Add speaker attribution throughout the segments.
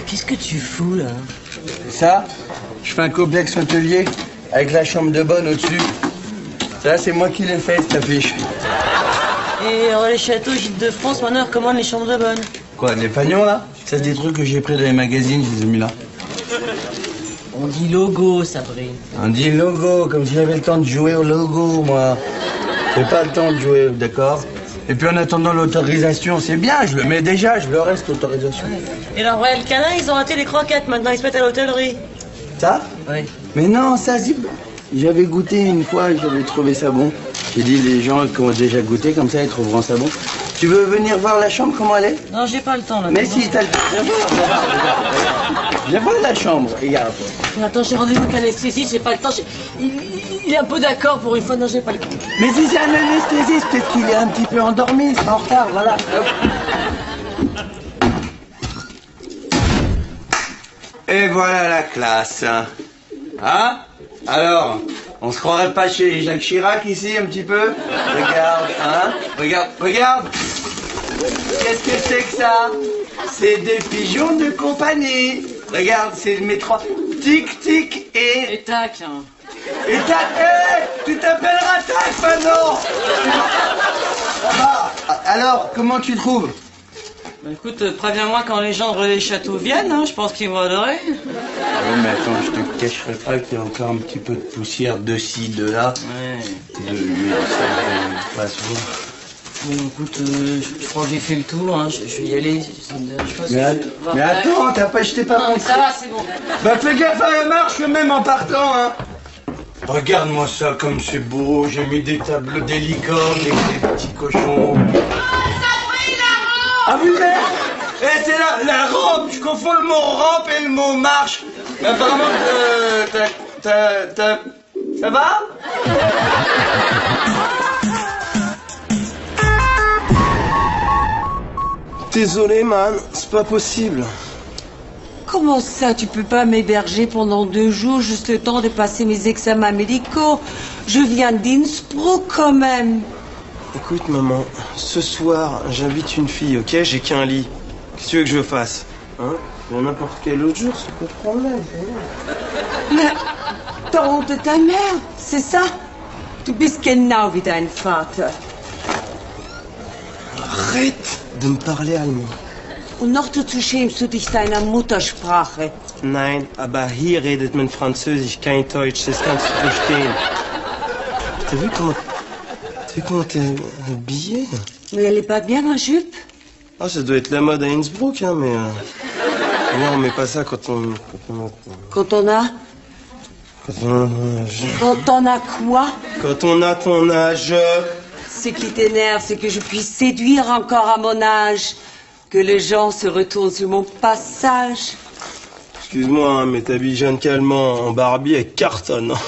Speaker 1: Qu'est-ce que tu fous, là?
Speaker 2: Ça, je fais un complexe hôtelier avec la chambre de bonne au-dessus. Ça, c'est moi qui l'ai fait, cette affiche.
Speaker 1: Et les châteaux Gîtes de France, maintenant, recommandent les chambres de bonne.
Speaker 2: Quoi, les pagnons, là? Ça, c'est des trucs que j'ai pris dans les magazines, je les ai mis là.
Speaker 1: On dit logo, Sabrine.
Speaker 2: On dit logo, comme si j'avais le temps de jouer au logo, moi. J'ai pas le temps de jouer, d'accord? Et puis en attendant l'autorisation, c'est bien, je le mets déjà, je le reste l'autorisation.
Speaker 1: Et la Royal Canin, ils ont raté les croquettes, maintenant ils se mettent à l'hôtellerie.
Speaker 2: Ça?
Speaker 1: Oui.
Speaker 2: Mais non, ça, c'est... J'avais goûté une fois et j'avais trouvé ça bon. J'ai dit, les gens qui ont déjà goûté, comme ça, ils trouveront ça bon. Tu veux venir voir la chambre, comment elle est?
Speaker 1: Non, j'ai pas le temps, là.
Speaker 2: Mais si, t'as le temps. Viens voir la chambre, regarde.
Speaker 1: Attends, j'ai rendez-vous avec l'anesthésiste, j'ai pas le temps. Il est un peu d'accord pour une fois, non, j'ai pas le temps.
Speaker 2: Mais si c'est un anesthésiste, peut-être qu'il est un petit peu endormi, il sera en retard, voilà. Et voilà la classe. Hein? Alors, on se croirait pas chez Jacques Chirac ici, un petit peu? Regarde, hein? Regarde. Qu'est-ce que c'est que ça? C'est des pigeons de compagnie. Regarde, c'est mes trois. Tic, tic et...
Speaker 1: Et tac, hein.
Speaker 2: Et tac, tu t'appelleras tac maintenant. Ça va. Alors, comment tu trouves?
Speaker 1: Bah écoute, préviens-moi quand les gens de Relais Château viennent, hein, je pense qu'ils vont adorer.
Speaker 2: Oui, mais attends, je te cacherai pas qu'il y a encore un petit peu de poussière de ci, de là.
Speaker 1: Ouais.
Speaker 2: De lui, ça va pas se voir.
Speaker 1: Bon, écoute, je crois que j'ai fait le tour, hein, je vais y aller, ça me dérange pas.
Speaker 2: Mais attends, t'as pas jeté par
Speaker 1: Non,
Speaker 2: mon
Speaker 1: mais ça va, c'est bon.
Speaker 2: Bah fais gaffe à la marche, même en partant, hein. Regarde-moi ça, comme c'est beau. J'ai mis des tableaux des licornes et des petits cochons. Ah oui, mais... Eh, c'est la rampe. Je confonds le mot rampe et le mot marche. Apparemment, ça va? Désolé, man. C'est pas possible.
Speaker 3: Comment ça, tu peux pas m'héberger pendant 2 jours, juste le temps de passer mes examens médicaux? Je viens d'Innsbruck quand même.
Speaker 4: Écoute, maman, ce soir, j'invite une fille, ok? J'ai qu'un lit. Qu'est-ce que tu veux que je fasse? Hein? N'importe quel autre jour, c'est pas de problème.
Speaker 3: Mais t'as honte de ta mère, c'est ça? Du bist genau wie dein Vater.
Speaker 4: Arrête de me parler allemand.
Speaker 3: Und noch dazu schämst du dich deiner Muttersprache.
Speaker 4: Nein, aber hier redet man Französisch, kein Deutsch, das kannst du verstehen. T'as vu comment t'es habillée?
Speaker 3: Mais elle est pas bien, ma jupe?
Speaker 4: Ah, ça doit être la mode à Innsbruck, hein, mais... Non, on met pas ça quand on...
Speaker 3: Quand on a...
Speaker 4: Quand on a...
Speaker 3: Quand on a quoi?
Speaker 4: Quand on a ton âge...
Speaker 3: Ce qui t'énerve, c'est que je puisse séduire encore à mon âge. Que les gens se retournent sur mon passage.
Speaker 4: Excuse-moi, hein, mais t'habilles Jeanne Calment en Barbie avec carton. Hein.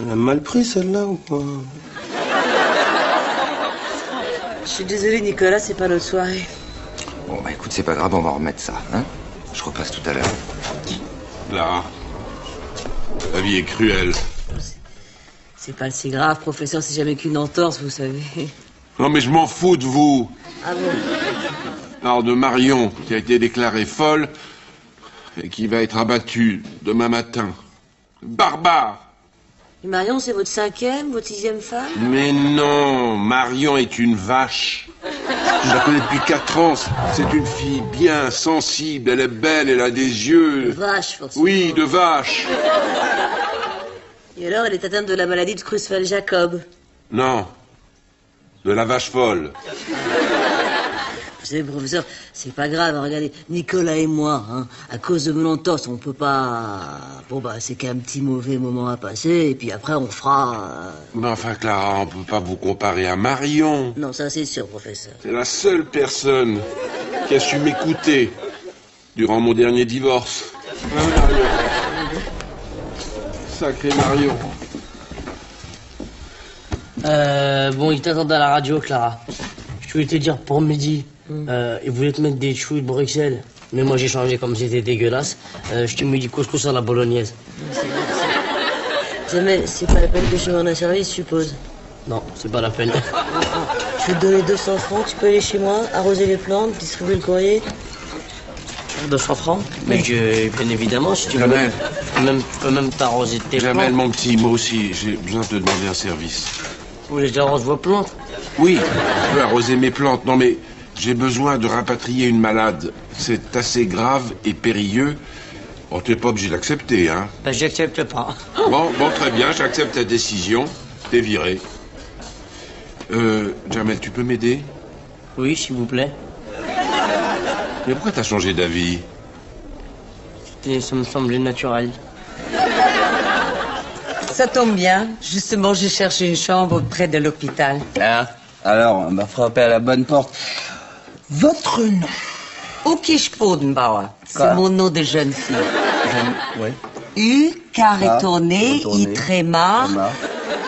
Speaker 4: Elle a mal pris celle-là ou quoi?
Speaker 1: Je suis désolée, Nicolas, c'est pas notre soirée.
Speaker 5: Bon, bah écoute, c'est pas grave, on va remettre ça, hein? Je repasse tout à l'heure.
Speaker 6: Là, la vie est cruelle.
Speaker 1: C'est pas si grave, professeur, c'est jamais qu'une entorse, vous savez.
Speaker 6: Non, mais je m'en fous de vous.
Speaker 1: Ah bon?
Speaker 6: Alors, de Marion, qui a été déclarée folle et qui va être abattue demain matin. Barbare!
Speaker 1: Et Marion, c'est votre 5e, votre 6e femme?
Speaker 6: Mais non, Marion est une vache. Je la connais depuis 4 ans. C'est une fille bien sensible. Elle est belle, elle a des yeux.
Speaker 1: Vache, forcément.
Speaker 6: Oui, de vache.
Speaker 1: Et alors, elle est atteinte de la maladie de Creutzfeldt-Jacob.
Speaker 6: Non. De la vache folle.
Speaker 1: Vous savez, professeur, c'est pas grave, regardez, Nicolas et moi, hein, à cause de mon entorse, on peut pas... Bon, bah, c'est qu'un petit mauvais moment à passer, et puis après, on fera...
Speaker 6: Mais enfin, Clara, on peut pas vous comparer à Marion.
Speaker 1: Non, ça, c'est sûr, professeur.
Speaker 6: C'est la seule personne qui a su m'écouter durant mon dernier divorce. Ah, Marion. Sacré Marion.
Speaker 1: Bon, ils t'attendent à la radio, Clara. Je voulais te dire, pour midi, ils voulaient te mettre des chouilles de Bruxelles. Mais moi, j'ai changé comme c'était dégueulasse. Je te mets du couscous à la bolognaise. Jamais, c'est pas la peine que je me rende un service, je suppose. Non, c'est pas la peine. Je vais te donner 200 francs, tu peux aller chez moi, arroser les plantes, distribuer le courrier. 200 francs? Mais bien évidemment, si tu veux.
Speaker 6: Jamel.
Speaker 1: Tu peux même t'arroser tes plantes.
Speaker 6: Jamel, mon petit, moi aussi, j'ai besoin de te demander un service.
Speaker 1: Vous voulez que j'arrose vos plantes?
Speaker 6: Oui, je peux arroser mes plantes. Non, mais j'ai besoin de rapatrier une malade. C'est assez grave et périlleux. Oh, t'es pas obligé d'accepter, hein?
Speaker 1: Ben, j'accepte pas.
Speaker 6: Bon, très bien, j'accepte ta décision. T'es viré. Jamel, tu peux m'aider?
Speaker 1: Oui, s'il vous plaît.
Speaker 6: Mais pourquoi t'as changé d'avis?
Speaker 1: Ça me semblait naturel.
Speaker 3: Ça tombe bien. Justement, je cherche une chambre près de l'hôpital.
Speaker 2: Ah, alors, on va frapper à la bonne porte. Votre nom?
Speaker 3: Uki Spodenbauer. C'est
Speaker 2: Quoi?
Speaker 3: mon nom de jeune fille.
Speaker 2: Oui.
Speaker 3: U, carré tourné,
Speaker 2: retourné,
Speaker 3: I tréma,
Speaker 2: tréma,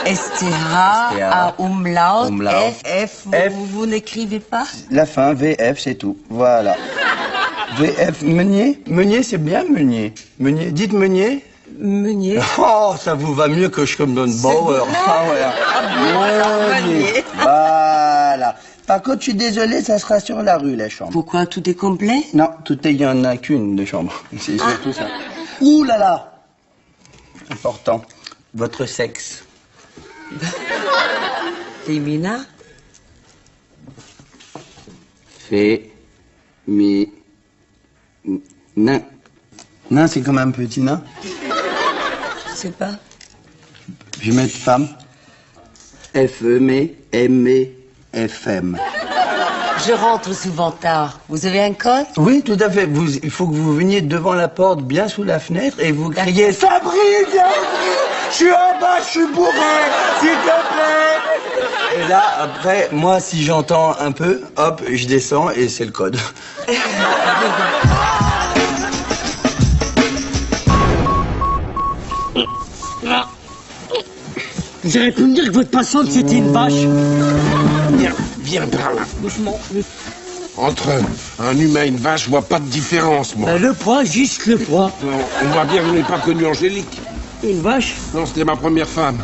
Speaker 3: STH, A umlaut,
Speaker 2: umlaut,
Speaker 3: F, vous n'écrivez pas?
Speaker 2: La fin, VF, c'est tout. Voilà. VF, Meunier? Meunier, c'est bien Meunier. Meunier, dites Meunier.
Speaker 3: Meunier.
Speaker 2: Oh, ça vous va mieux que Schumdenbauer. Ah, voilà. Meunier. Voilà. Par contre, je suis désolé, ça sera sur la rue, la chambre.
Speaker 3: Pourquoi tout est complet?
Speaker 2: Non, il n'y en a qu'une de chambre. C'est surtout ça. Ouh là là! Important. Votre sexe.
Speaker 3: Féminin?
Speaker 2: Nain. Nain, c'est comme un petit nain.
Speaker 3: Je sais pas.
Speaker 2: Je vais mettre femme. F-E-M-E-M-E-F-M.
Speaker 3: Je rentre souvent tard. Vous avez un code?
Speaker 2: Oui, tout à fait. Il faut que vous veniez devant la porte, bien sous la fenêtre, et vous criez « Sabri, viens! Je suis en bas, je suis bourré, s'il te plaît !» Et là, après, moi, si j'entends un peu, hop, je descends, et c'est le code.
Speaker 1: Vous auriez pu me dire que votre patiente, c'était une vache.
Speaker 6: Viens par là.
Speaker 1: Doucement.
Speaker 6: Entre un humain et une vache, je vois pas de différence, moi.
Speaker 1: Le poids, juste le poids.
Speaker 6: Non, on voit bien que je n'ai pas connu Angélique.
Speaker 1: Une vache?
Speaker 6: Non, c'était ma première femme.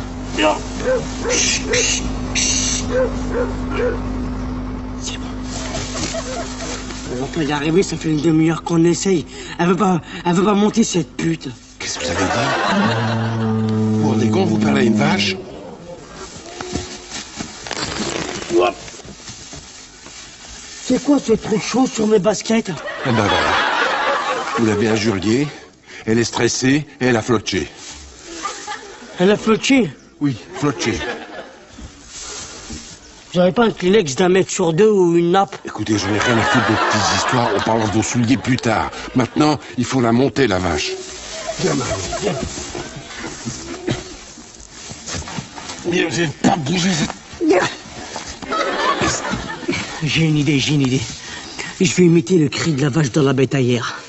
Speaker 1: On peut y arriver, ça fait une demi-heure qu'on essaye. Elle veut pas monter, cette pute.
Speaker 6: Qu'est-ce que vous avez dit? Vous vous rendez compte, vous parlez à une vache?
Speaker 1: C'est quoi ce truc chaud sur mes baskets?
Speaker 6: Eh ben voilà. Vous l'avez injuriée, elle est stressée et elle a flotché.
Speaker 1: Elle a flotté.
Speaker 6: Oui, flotché.
Speaker 1: Vous avez pas un Kleenex d'un mètre sur deux ou une nappe?
Speaker 6: Écoutez, j'en ai rien à foutre de vos petites histoires, on parlera de vos souliers plus tard. Maintenant, il faut la monter, la vache. Viens, Marie, viens. Viens, j'ai pas bougé.
Speaker 1: J'ai une idée. Je vais imiter le cri de la vache dans la bétaillère.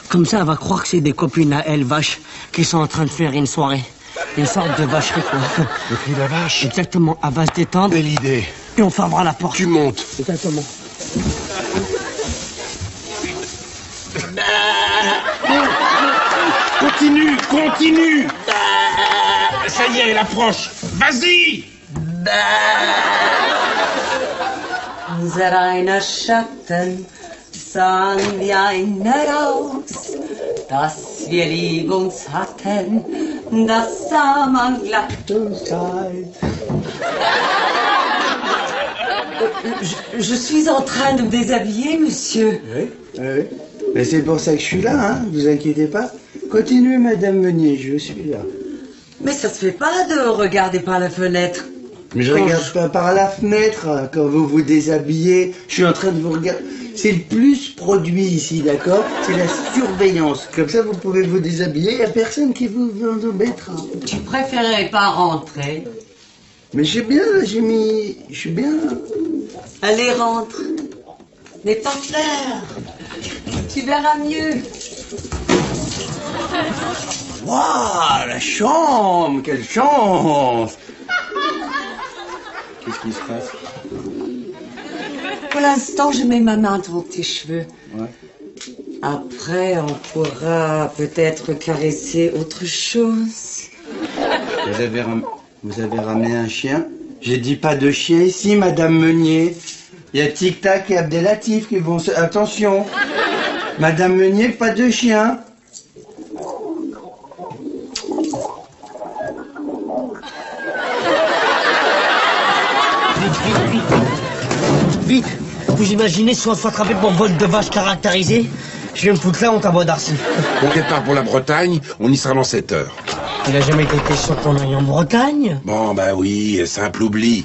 Speaker 1: Comme ça, elle va croire que c'est des copines à elle, vaches, qui sont en train de faire une soirée. Une sorte de vacherie, quoi.
Speaker 6: Le cri de la vache?
Speaker 1: Exactement, elle va se détendre.
Speaker 6: Belle idée.
Speaker 1: Et on fermera la porte.
Speaker 6: Tu montes.
Speaker 1: Exactement.
Speaker 6: Continue. Ça y est, elle approche. Vas-y.
Speaker 3: Unser einer Schatten sahen wie einer aus, dass wir lieb uns hatten, das sah man glatt und kalt. Je suis en train de me déshabiller, monsieur.
Speaker 2: Oui, oui. Mais c'est pour ça que je suis là, hein, vous inquiétez pas. Continuez, Madame Meunier, je suis là.
Speaker 3: Mais ça se fait pas de regarder par la fenêtre.
Speaker 2: Mais je regarde pas par la fenêtre quand vous vous déshabillez. Je suis en train de vous regarder. C'est le plus produit ici, d'accord? C'est la surveillance. Comme ça, vous pouvez vous déshabiller. Il n'y a personne qui vous embêtera.
Speaker 3: Tu préférais pas rentrer?
Speaker 2: Mais je suis bien, là, j'ai mis... Je suis bien.
Speaker 3: Allez, rentre. N'aie pas peur. Tu verras mieux.
Speaker 2: Waouh, la chambre! Quelle chance! Qu'est-ce qui se passe?
Speaker 3: Pour l'instant, je mets ma main dans tes cheveux.
Speaker 2: Ouais.
Speaker 3: Après, on pourra peut-être caresser autre chose.
Speaker 2: Vous avez ramené un chien? J'ai dit pas de chien ici, Madame Meunier. Il y a Tic Tac et Abdelatif qui vont... Attention! Madame Meunier, pas de chien.
Speaker 1: Vite. Vous imaginez si on se fait attraper pour vol de vache caractérisé? Je vais me foutre là, on t'envoie d'Arcy.
Speaker 6: On départ pour la Bretagne, on y sera dans 7 heures.
Speaker 1: Il a jamais été question qu'on aille en Bretagne?
Speaker 6: Bon, bah oui, simple oubli.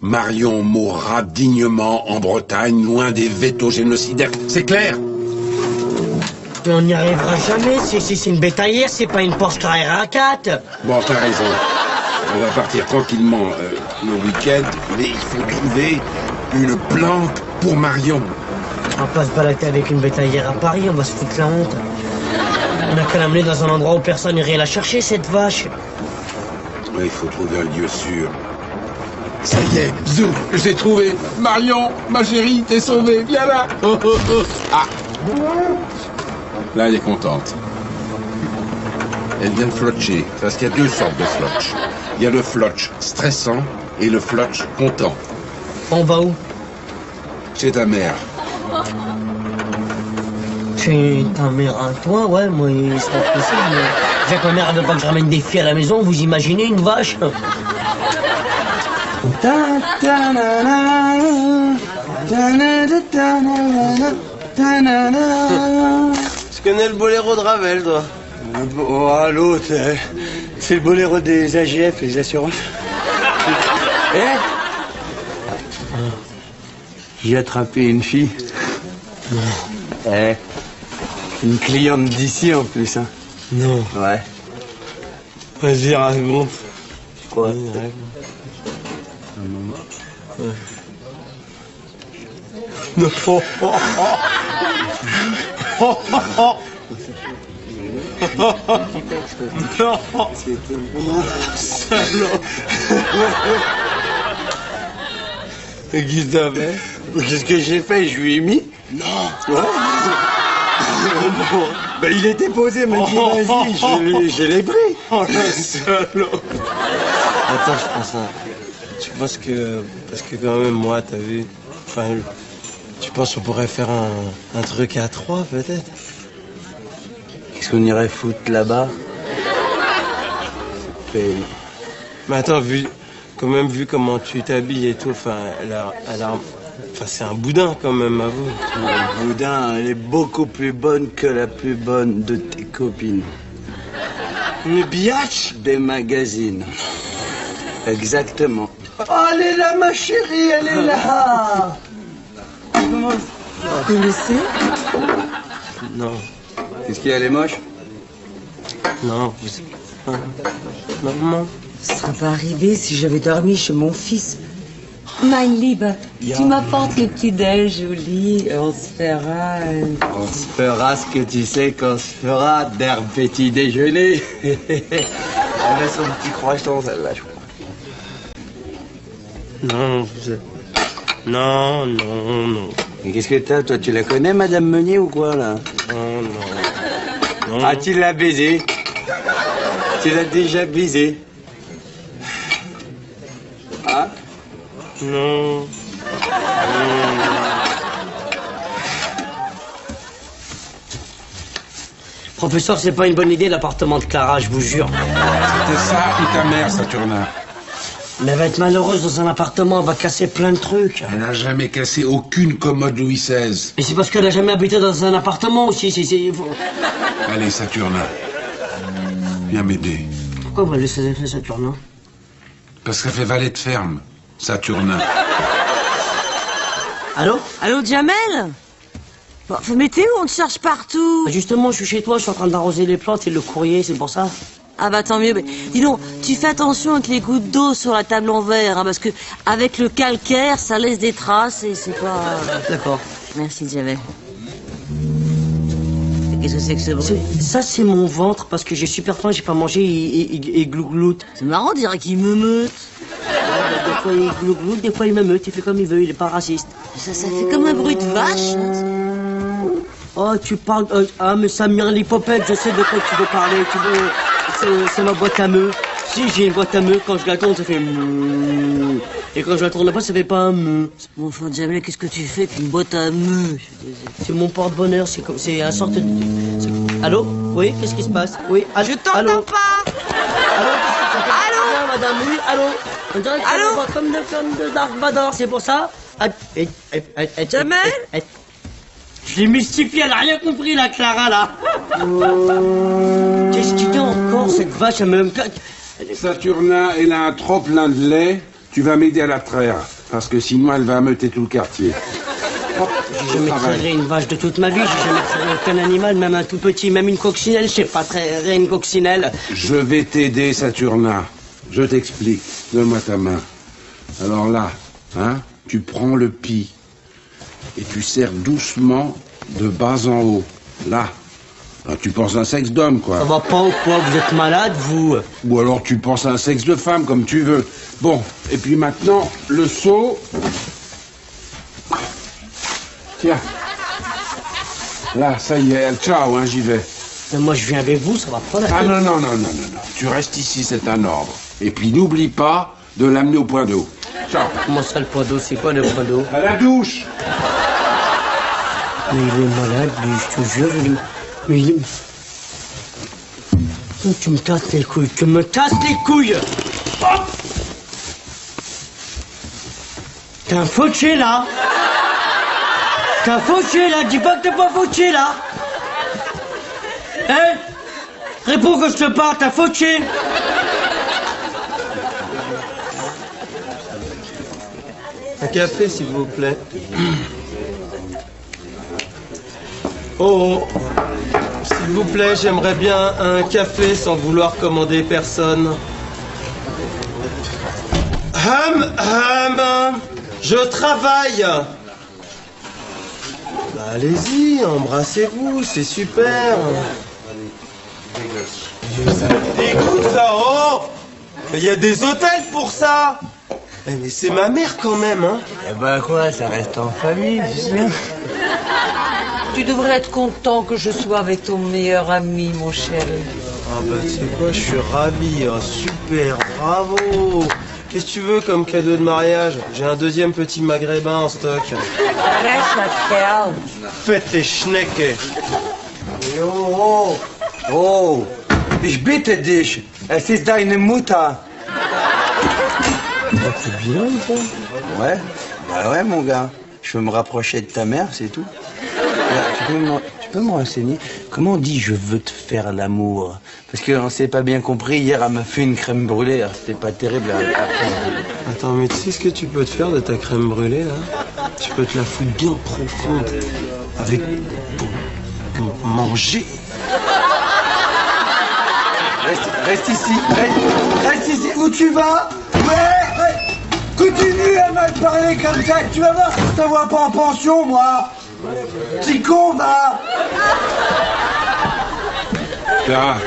Speaker 6: Marion mourra dignement en Bretagne, loin des vétos génocidaires. C'est clair?
Speaker 1: Mais on n'y arrivera jamais. C'est une bétaillère, c'est pas une Porsche Carrera 4.
Speaker 6: Bon, t'as raison. On va partir tranquillement le week-end, mais il faut trouver une plante pour Marion.
Speaker 1: On va pas se balader avec une bétaillère à Paris, on va se foutre la honte. On a qu'à l'amener dans un endroit où personne n'irait la chercher, cette vache.
Speaker 6: Ouais, il faut trouver un lieu sûr. Ça y est, zou, j'ai trouvé. Marion, ma chérie, t'es sauvée, viens là. Oh, oh, oh. Ah. Là, elle est contente. Elle vient de flotcher, parce qu'il y a 2 sortes de flotch. Il y a le flotch stressant et le flotch content.
Speaker 1: On va où?
Speaker 6: Chez ta mère.
Speaker 1: Chez ta mère à toi, ouais, moi, il serait possible. Déjà que ma mère, elle veut pas que je ramène des filles à la maison, vous imaginez une vache?
Speaker 2: Tu connais le boléro de Ravel, toi? Oh, l'autre, c'est le boléro des AGF, les assurances. Eh? J'ai attrapé une fille. Eh, une cliente d'ici en plus, hein.
Speaker 4: Non.
Speaker 2: Ouais.
Speaker 4: Vas-y, raconte.
Speaker 2: Quoi?
Speaker 4: Non.
Speaker 2: Qu'est-ce que j'ai fait? Je lui ai mis? Non. Ouais. Bah, il était posé, m'a dit vas-y, je l'ai pris.
Speaker 4: Oh le salaud. Attends, je pense ça. Tu penses que... Parce que quand même, moi, t'as vu... Enfin, tu penses qu'on pourrait faire un truc à 3, peut-être?
Speaker 2: Qu'est-ce qu'on irait foutre là-bas?
Speaker 4: Mais attends, vu comment tu t'habilles et tout, enfin, enfin, c'est un boudin quand même, avoue.
Speaker 2: Le boudin, elle est beaucoup plus bonne que la plus bonne de tes copines.
Speaker 4: Une biatch
Speaker 2: Des magazines. Exactement. Oh, elle est là, ma chérie, elle est là.
Speaker 3: Vous connaissez?
Speaker 4: Non,
Speaker 2: Qu'est-ce qu'il y a, elle est moche?
Speaker 4: non, maman.
Speaker 3: Ce sera pas arrivé si j'avais dormi chez mon fils. Mein Lieber, tu m'apportes le petit-déj au lit et on se fera...
Speaker 2: On se fera ce que tu sais qu'on se fera d'un petit déjeuner. Elle a son petit croissant, celle-là, je crois.
Speaker 4: Non, non, non, non.
Speaker 2: Mais qu'est-ce que t'as, toi? Tu la connais, Madame Meunier, ou quoi, là?
Speaker 4: Non, non. Non.
Speaker 2: Ah, tu l'as baisé? Tu l'as déjà baisé? Hein?
Speaker 4: Non.
Speaker 1: Professeur, c'est pas une bonne idée l'appartement de Clara, je vous jure.
Speaker 6: C'était ça ou ta mère, Saturnin?
Speaker 1: Mais elle va être malheureuse dans un appartement, elle va casser plein de trucs.
Speaker 6: Elle n'a jamais cassé aucune commode Louis XVI.
Speaker 1: Mais c'est parce qu'elle a jamais habité dans un appartement aussi,
Speaker 6: Allez, Saturnin. Viens m'aider.
Speaker 1: Pourquoi vous laissez faire Saturnin?
Speaker 6: Parce qu'elle fait valet de ferme, Saturnin.
Speaker 1: Allô?
Speaker 3: Allô, Jamel? Bon, mais t'es où? On te cherche partout.
Speaker 1: Justement, je suis chez toi, je suis en train d'arroser les plantes et le courrier, c'est pour ça.
Speaker 3: Ah bah tant mieux. Mais, dis donc, tu fais attention avec les gouttes d'eau sur la table en verre, hein, parce que avec le calcaire, ça laisse des traces et c'est pas...
Speaker 1: D'accord.
Speaker 3: Merci, Jamel. Qu'est-ce que c'est que ce bruit?
Speaker 1: Ça, c'est mon ventre, parce que j'ai super faim, j'ai pas mangé et glougloute.
Speaker 3: C'est marrant, on dirait qu'il me meute.
Speaker 1: Des fois, il glougloute, des fois, il me meute, il fait comme il veut, il est pas raciste.
Speaker 3: Ça fait comme un bruit de vache.
Speaker 1: Oh, tu parles... ah, mais Samir l'hypopète, je sais de quoi tu veux parler. C'est ma boîte à meux. Si, j'ai une boîte à meux, quand je la tourne, ça fait... meuh. Et quand je la tourne pas, ça fait pas un meuh.
Speaker 3: Bon, enfin, Jamel, qu'est-ce que tu fais avec une boîte à meux?
Speaker 1: C'est mon porte-bonheur, c'est un sorte de... Allô? Oui, qu'est-ce qui se passe? Oui,
Speaker 3: Je t'entends pas.
Speaker 1: Allô, madame, oui, allô? On dirait que
Speaker 3: Allô?
Speaker 1: ça va comme de Dark Vador, c'est pour ça?
Speaker 3: Jamel?
Speaker 1: Je l'ai mystifié, elle a rien compris, la Clara, là. Qu'est-ce qu'il y a encore, cette vache, elle me...
Speaker 6: Saturnin, elle a un trop plein de lait. Tu vas m'aider à la traire. Parce que sinon, elle va ameuter tout le quartier.
Speaker 1: J'ai jamais trairé une vache de toute ma vie, j'ai jamais trairé aucun animal, même un tout petit, même une coccinelle, je sais pas traire une coccinelle.
Speaker 6: Je vais t'aider, Saturnin. Je t'explique. Donne-moi ta main. Alors là, hein, tu prends le pis. Et tu serres doucement de bas en haut. Là. Alors, tu penses à un sexe d'homme, quoi.
Speaker 1: Ça va pas ou quoi? Vous êtes malade, vous?
Speaker 6: Ou alors tu penses à un sexe de femme, comme tu veux. Bon, et puis maintenant, le seau... Tiens. Là, ça y est, ciao, hein, j'y vais.
Speaker 1: Mais moi, je viens avec vous, ça va pas la
Speaker 6: Ah
Speaker 1: peine.
Speaker 6: non. Tu restes ici, c'est un ordre. Et puis n'oublie pas de l'amener au point d'eau. Ciao.
Speaker 1: Comment ça, le point d'eau? C'est quoi le point d'eau?
Speaker 6: À la douche.
Speaker 1: Mais il est malade, lui, je te jure. Mais il est... Tu me casses les couilles, tu me casses les couilles. Hop! T'es un fauché, là. T'es un fauché, là. Dis pas que t'es pas fauché, là. Hein? Réponds que je te parle, t'es un fauché.
Speaker 4: Un café, s'il vous plaît. Oh, s'il vous plaît, j'aimerais bien un café sans vouloir commander personne. Je travaille. Bah, allez-y, embrassez-vous, c'est super. Ça me dégoûte, ça, oh. Mais il y a des hôtels pour ça. Eh, mais c'est ma mère quand même, hein.
Speaker 1: Eh ben quoi, ça reste en famille, tu sais.
Speaker 3: Tu devrais être content que je sois avec ton meilleur ami, mon chéri.
Speaker 4: Ah bah tu sais quoi, je suis ravi, oh, super, bravo. Qu'est-ce que tu veux comme cadeau de mariage? J'ai un deuxième petit maghrébin en stock.
Speaker 3: Laisse la ferme.
Speaker 4: Faites les schnecke.
Speaker 2: Oh, ich bitte dich, es ist deine Mutter.
Speaker 1: C'est bien, ça.
Speaker 2: Ouais, bah ouais, mon gars. Je veux me rapprocher de ta mère, c'est tout. Tu peux me renseigner comment on dit je veux te faire l'amour? Parce qu'on s'est pas bien compris, hier elle m'a fait une crème brûlée, alors c'était pas terrible. Après,
Speaker 4: Attends, mais tu sais ce que tu peux te faire de ta crème brûlée, là? Tu peux te la foutre bien profonde. Avec... pour manger.
Speaker 2: Reste ici, reste ici. Où tu vas? Ouais, continue à mal parler comme ça, tu vas voir, je te vois pas en pension, moi. Petit con, va.
Speaker 6: Clara,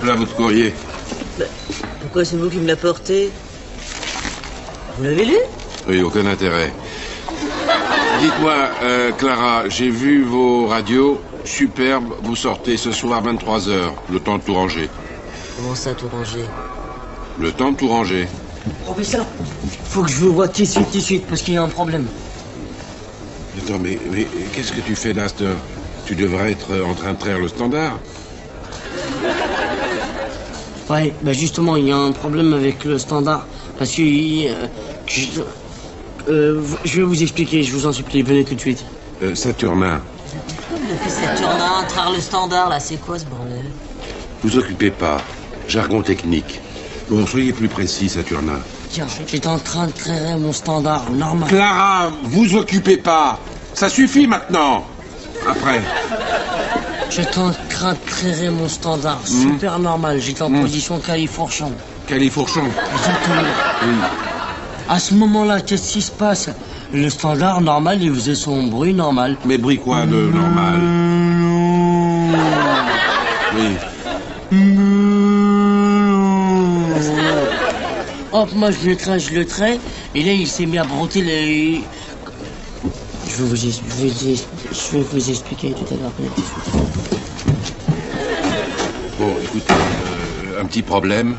Speaker 6: voilà votre courrier.
Speaker 1: Pourquoi c'est vous qui me l'apportez? Vous l'avez lu?
Speaker 6: Oui, aucun intérêt. Dites-moi, Clara, j'ai vu vos radios, superbes, vous sortez ce soir 23h, le temps de tout ranger.
Speaker 1: Comment ça, tout ranger?
Speaker 6: Le temps de tout ranger.
Speaker 1: Oh, mais ça, faut que je vous vois tout de suite, parce qu'il y a un problème.
Speaker 6: Attends, mais qu'est-ce que tu fais là, cette heure? Tu devrais être en train de traire le standard.
Speaker 1: Ouais, bah justement, il y a un problème avec le standard. Parce que... je vais vous expliquer, je vous en supplie, venez tout de suite.
Speaker 6: Saturnin,
Speaker 1: Saturnin, trare le standard, là, c'est quoi ce bordel?
Speaker 6: vous occupez pas. Jargon technique. Bon, soyez plus précis, Saturnin.
Speaker 1: Tiens, j'étais en train de créer mon standard normal.
Speaker 6: Clara, vous occupez pas. Ça suffit maintenant. Après.
Speaker 1: J'étais en train de créer mon standard super normal. J'étais en position califourchon.
Speaker 6: Califourchon.
Speaker 1: Exactement.
Speaker 6: Oui.
Speaker 1: À ce moment-là, qu'est-ce qui se passe? Le standard normal, il faisait son bruit normal.
Speaker 6: Mais bruit quoi de normal? Oui.
Speaker 1: Hop, moi je le trais, et là il s'est mis à brouter les... Je vais vous expliquer tout à l'heure.
Speaker 6: Bon, écoutez, un petit problème.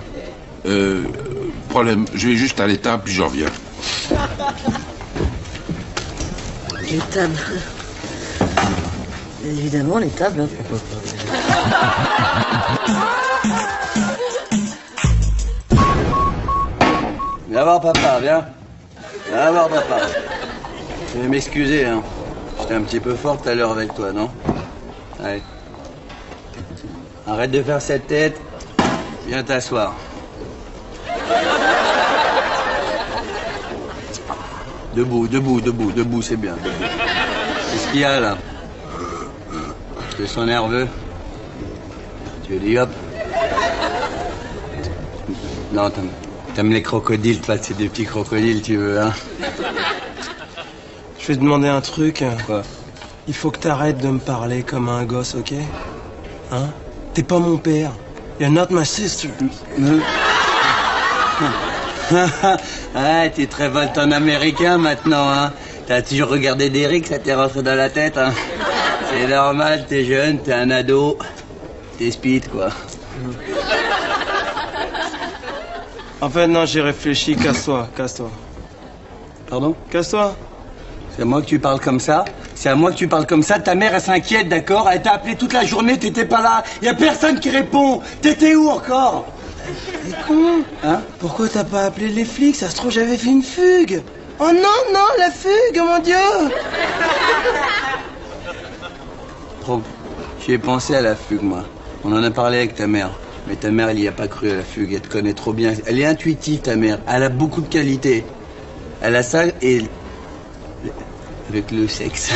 Speaker 6: Je vais juste à l'étable, puis je reviens.
Speaker 1: Les tables. Évidemment, les tables.
Speaker 2: Viens voir papa, viens. Viens voir papa. Je vais m'excuser, hein. J'étais un petit peu fort tout à l'heure avec toi, non? Allez. Arrête de faire cette tête. Viens t'asseoir. Debout, c'est bien. Debout. Qu'est-ce qu'il y a là? Tu sens nerveux? Tu dis hop. Non, t'aimes les crocodiles, toi, c'est des petits crocodiles, tu veux, hein?
Speaker 4: Je vais te demander un truc.
Speaker 2: Quoi?
Speaker 4: Il faut que t'arrêtes de me parler comme un gosse, ok? Hein? T'es pas mon père. You're not my sister.
Speaker 2: Ouais, t'es très Bolton américain maintenant, hein. T'as toujours regardé Derrick, ça t'est rentré dans la tête, hein. C'est normal, t'es jeune, t'es un ado. T'es speed, quoi.
Speaker 4: En fait, non, j'ai réfléchi. Casse-toi.
Speaker 2: Pardon?
Speaker 4: Casse-toi.
Speaker 2: C'est à moi que tu parles comme ça? C'est à moi que tu parles comme ça? Ta mère, elle s'inquiète, d'accord? Elle t'a appelé toute la journée, t'étais pas là. Y a personne qui répond. T'étais où encore?
Speaker 4: T'es con?
Speaker 2: Hein?
Speaker 4: Pourquoi t'as pas appelé les flics? Ça se trouve, j'avais fait une fugue. Oh non, la fugue, mon Dieu!
Speaker 2: Trop. J'y ai pensé à la fugue, moi. On en a parlé avec ta mère. Mais ta mère, elle y a pas cru à la fugue. Elle te connaît trop bien. Elle est intuitive, ta mère. Elle a beaucoup de qualités. Elle a ça et... avec le sexe.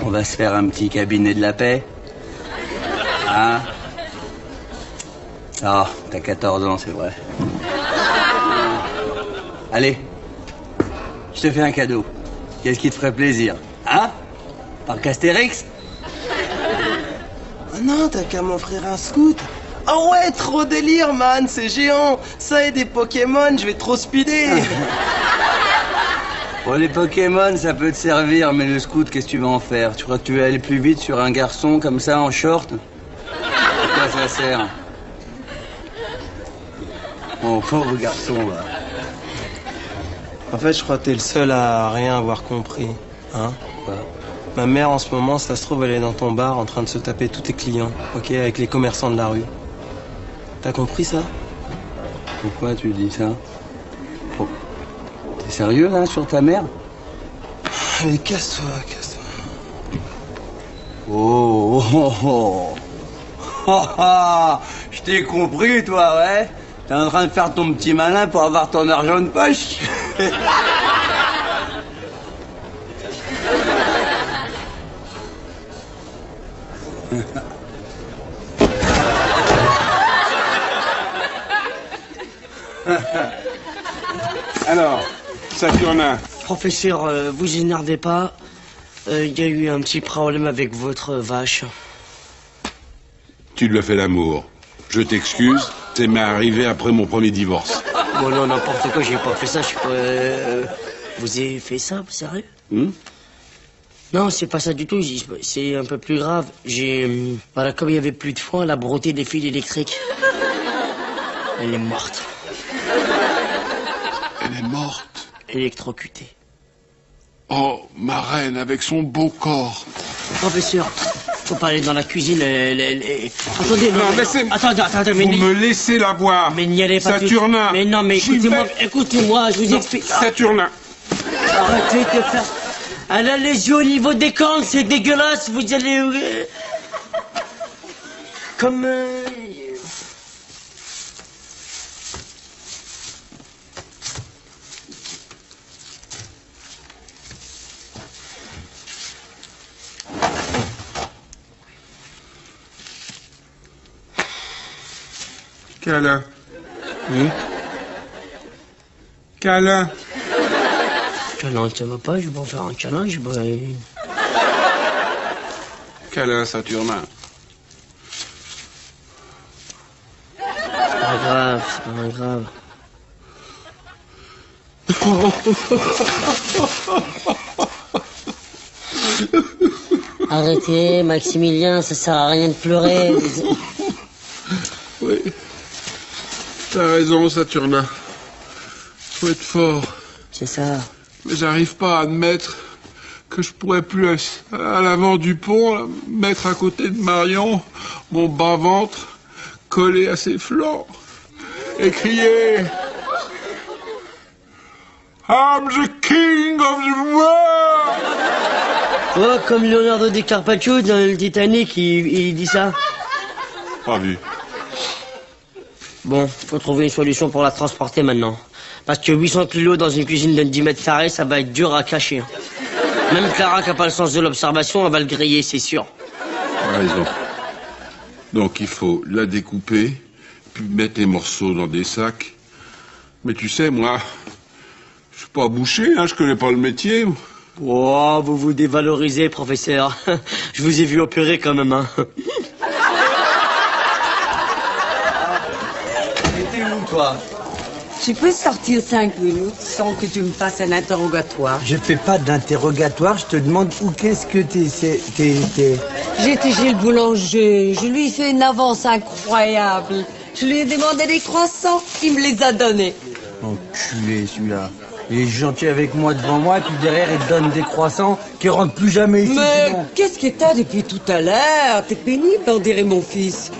Speaker 2: On va se faire un petit cabinet de la paix. Hein? Ah, t'as 14 ans, c'est vrai. Allez, je te fais un cadeau. Qu'est-ce qui te ferait plaisir? Hein? Parc Astérix?
Speaker 4: Oh non, t'as qu'à m'offrir un scout. Oh ouais, trop délire, man, c'est géant. Ça et des Pokémon, je vais trop speeder.
Speaker 2: Bon, les Pokémon, ça peut te servir, mais le scout, qu'est-ce que tu vas en faire? Tu crois que tu vas aller plus vite sur un garçon comme ça, en short? À quoi ça sert? Oh, pauvre garçon, va.
Speaker 4: En fait, je crois que t'es le seul à rien avoir compris. Hein?
Speaker 2: Quoi?
Speaker 4: Ma mère, en ce moment, ça se trouve, elle est dans ton bar en train de se taper tous tes clients, ok, avec les commerçants de la rue. T'as compris ça?
Speaker 2: Pourquoi tu dis ça? Oh. T'es sérieux, là, sur ta mère?
Speaker 4: Allez, casse-toi.
Speaker 2: Oh, oh, oh. Oh, oh. Je t'ai compris, toi, ouais? T'es en train de faire ton petit malin pour avoir ton argent de poche?
Speaker 6: Alors, Saturnin.
Speaker 1: Professeur, vous énervez pas. Il y a eu un petit problème avec votre vache.
Speaker 6: Tu lui as fait l'amour. Je t'excuse, c'est m'est arrivé après mon premier divorce.
Speaker 1: Bon, non, n'importe quoi, j'ai pas fait ça, je suis pas... Vous avez fait ça, vous sérieux? Non, c'est pas ça du tout, c'est un peu plus grave. Voilà, comme il y avait plus de foin, elle a brouté des fils électriques. Elle est morte.
Speaker 6: Elle est morte.
Speaker 1: Électrocutée.
Speaker 6: Oh, ma reine, avec son beau corps.
Speaker 1: Professeur, Faut pas aller dans la cuisine. Attendez,
Speaker 6: Non, laissez...
Speaker 1: Attendez, mais...
Speaker 6: Vous me laissez la boire.
Speaker 1: Mais n'y allez pas tous.
Speaker 6: Saturnin.
Speaker 1: Mais non, mais écoutez-moi, je vous explique.
Speaker 6: Saturnin.
Speaker 1: Arrêtez de faire... À la lésion au niveau des cornes, c'est dégueulasse, vous allez... Comme...
Speaker 6: Câlin. Câlin.
Speaker 1: Câlin, ça va pas, je vais pas faire un câlin, je vais...
Speaker 6: Câlin, Saturnin.
Speaker 1: C'est pas grave, c'est pas grave. Arrêtez, Maximilien, ça sert à rien de pleurer.
Speaker 6: Oui. T'as raison, Saturnin. Faut être fort.
Speaker 1: C'est ça.
Speaker 6: Mais j'arrive pas à admettre que je pourrais plus à l'avant du pont, là, mettre à côté de Marion, mon bas-ventre collé à ses flancs, et crier I'm the king of the world!
Speaker 1: Oh, comme Leonardo DiCaprio dans le Titanic, il dit ça.
Speaker 6: Pas vu.
Speaker 1: Bon, faut trouver une solution pour la transporter maintenant. Parce que 800 kilos dans une cuisine de 10 mètres carrés, ça va être dur à cacher. Même Clara qui n'a pas le sens de l'observation, elle va le griller, c'est sûr.
Speaker 6: T'as raison. Donc il faut la découper, puis mettre les morceaux dans des sacs. Mais tu sais, moi, je suis pas boucher, hein, je connais pas le métier.
Speaker 1: Oh, vous vous dévalorisez, professeur. Je vous ai vu opérer quand même, hein.
Speaker 2: T'es où, toi?
Speaker 3: Tu peux sortir 5 minutes sans que tu me fasses un interrogatoire.
Speaker 7: Je fais pas d'interrogatoire, je te demande où qu'est-ce que t'es.
Speaker 3: J'étais chez le boulanger, je lui ai fait une avance incroyable. Je lui ai demandé des croissants, il me les a donnés.
Speaker 7: Enculé celui-là. Il est gentil avec moi devant moi, et puis derrière il te donne des croissants qui rentrent plus jamais ici.
Speaker 3: Mais
Speaker 7: sinon.
Speaker 3: qu'est-ce que t'as depuis tout à l'heure? T'es pénible, on dirait mon fils.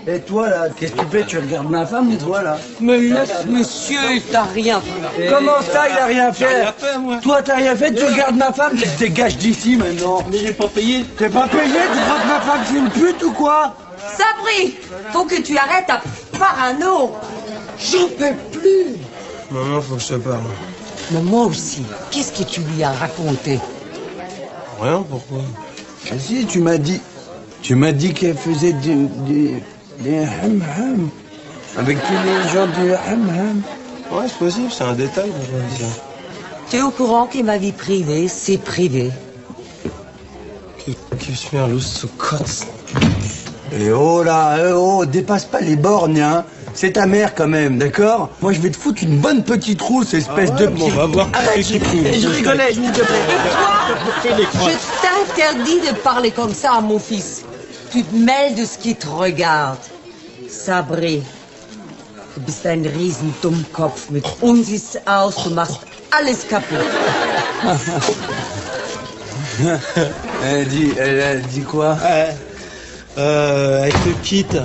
Speaker 7: Et toi là, qu'est-ce que tu fais? Tu regardes ma femme ou toi là?
Speaker 3: Mais monsieur, t'as rien fait.
Speaker 7: Comment ça, il a rien fait? Toi, t'as rien fait, tu regardes ma femme, tu te dégages d'ici maintenant.
Speaker 1: Mais j'ai pas payé.
Speaker 7: T'es pas payé? Tu crois que ma femme c'est une pute ou quoi?
Speaker 3: Sabri, faut que tu arrêtes à parano. J'en peux plus.
Speaker 4: Maman, faut que je te parle.
Speaker 3: Mais moi aussi, qu'est-ce que tu lui as raconté?
Speaker 4: Rien, pourquoi?
Speaker 7: Ah si, tu m'as dit qu'elle faisait des ham-ham. Avec tous les gens du ham-ham.
Speaker 4: Ouais, c'est possible, c'est un détail, ça.
Speaker 3: Tu es au courant que ma vie privée, c'est privé.
Speaker 4: Gib's mir Lust zu kotzen.
Speaker 7: Et oh là, dépasse pas les bornes, hein. C'est ta mère quand même, d'accord? Moi je vais te foutre une bonne petite rousse, espèce de
Speaker 4: bon, on va voir qui
Speaker 7: Je rigolais, s'il te plaît.
Speaker 3: Et toi, je t'interdis de parler comme ça à mon fils. Tu te mêles de ce qui te regarde. Sabri, du bist ein riesen Dummkopf. Mit uns ist aus, du machst alles kaputt.
Speaker 7: Elle a dit quoi?
Speaker 4: Elle te quitte.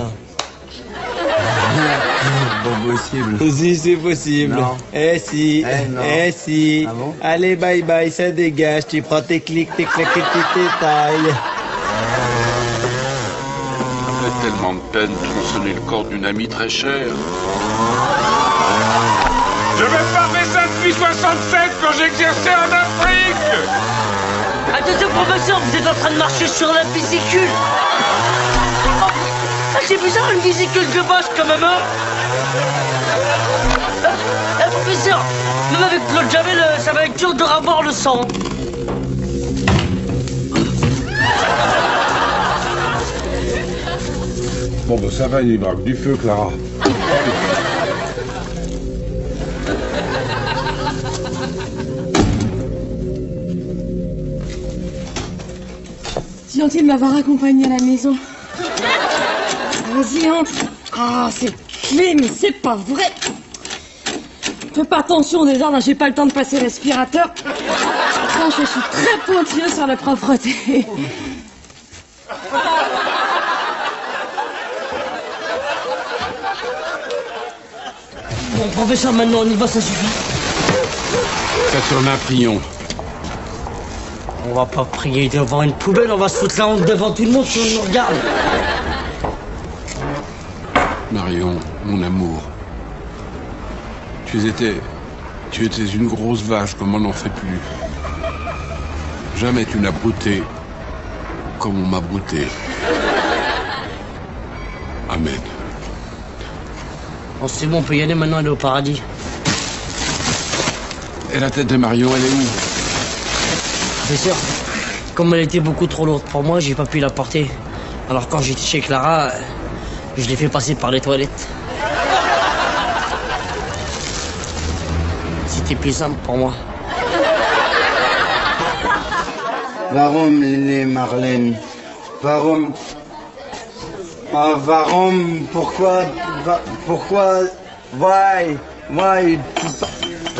Speaker 7: Pas possible.
Speaker 4: Si, c'est possible.
Speaker 7: Non.
Speaker 4: Eh si,
Speaker 7: non.
Speaker 4: eh si.
Speaker 7: Ah bon?
Speaker 4: Allez, bye bye, ça dégage. Tu prends tes clics, tes claques, tes tailles.
Speaker 6: Ça fait tellement de peine de tronçonner le corps d'une amie très chère. Je vais pas faire ça depuis 67 quand j'exerçais en Afrique.
Speaker 1: Attention, professeur, vous êtes en train de marcher sur la vésicule. Oh, c'est bizarre, une vésicule de vache, quand même, hein. Professeur, même avec l'eau de Javel, ça va être dur de ravoir le sang.
Speaker 6: Bon, ben ça va, il braque du feu, Clara.
Speaker 8: C'est gentil de m'avoir accompagné à la maison. Vas-y, entre. Ah, c'est clean, c'est pas vrai. Fais pas attention déjà, là, j'ai pas le temps de passer l'aspirateur. Franchement, je suis très pointilleuse sur la propreté.
Speaker 1: Bon, professeur, maintenant on y va, ça suffit.
Speaker 6: Saturnin, prions.
Speaker 1: On va pas prier devant une poubelle, on va se foutre la honte devant tout le monde si on nous regarde.
Speaker 6: Marion, mon amour. Tu étais une grosse vache comme on n'en fait plus. Jamais tu n'as brouté comme on m'a brouté. Amen.
Speaker 1: Bon, c'est bon, on peut y aller maintenant, elle est au paradis.
Speaker 6: Et la tête de Marion, elle est où?
Speaker 1: Professeur, comme elle était beaucoup trop lourde pour moi, j'ai pas pu la porter. Alors quand j'étais chez Clara, je l'ai fait passer par les toilettes. C'était plus simple pour moi.
Speaker 7: Warum, Lili Marlène? Warum? Ah, warum? Pourquoi? Why?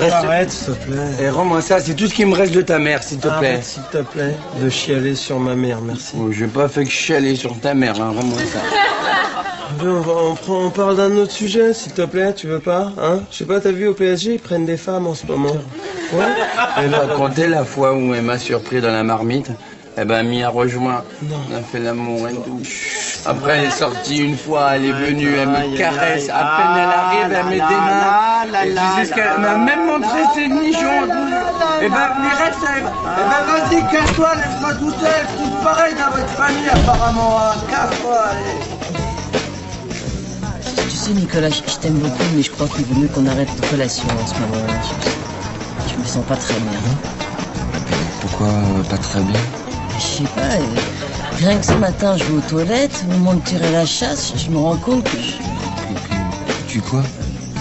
Speaker 4: Arrête, s'il te plaît.
Speaker 7: Et rends-moi ça, c'est tout ce qui me reste de ta mère, s'il te plaît.
Speaker 4: Arrête, s'il te plaît, de chialer sur ma mère, merci.
Speaker 7: Oh, j'ai pas fait que chialer sur ta mère, hein, rends-moi ça.
Speaker 4: On parle d'un autre sujet, s'il te plaît, tu veux pas, hein? Je sais pas, t'as vu au PSG, ils prennent des femmes en ce moment. Ouais?
Speaker 7: Elle m'a raconté la fois où elle m'a surpris dans la marmite. Eh ben, Mia a rejoint. On a fait l'amour et tout. Après, elle est sortie une fois, elle est venue, elle me caresse. À peine elle arrive, elle met des mains. Et tu sais ce qu'elle m'a même montré ses nichons. Eh ben, reste, eh ben, vas-y, casse-toi, laisse-moi tout seul. Tout pareil dans votre famille, apparemment. Hein. Casse-toi, allez.
Speaker 1: Tu sais, Nicolas, je t'aime beaucoup, mais je crois qu'il vaut mieux qu'on arrête notre relation en ce moment. Je me sens pas très bien.
Speaker 5: Pourquoi pas très bien?
Speaker 1: Je sais pas, rien que ce matin, je vais aux toilettes, au moment de tirer la chasse, je me rends compte que
Speaker 5: Tu quoi?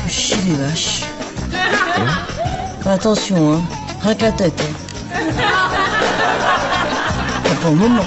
Speaker 1: je chie les vaches. Attention, hein, rien que la tête. Hein. Pas pour le moment.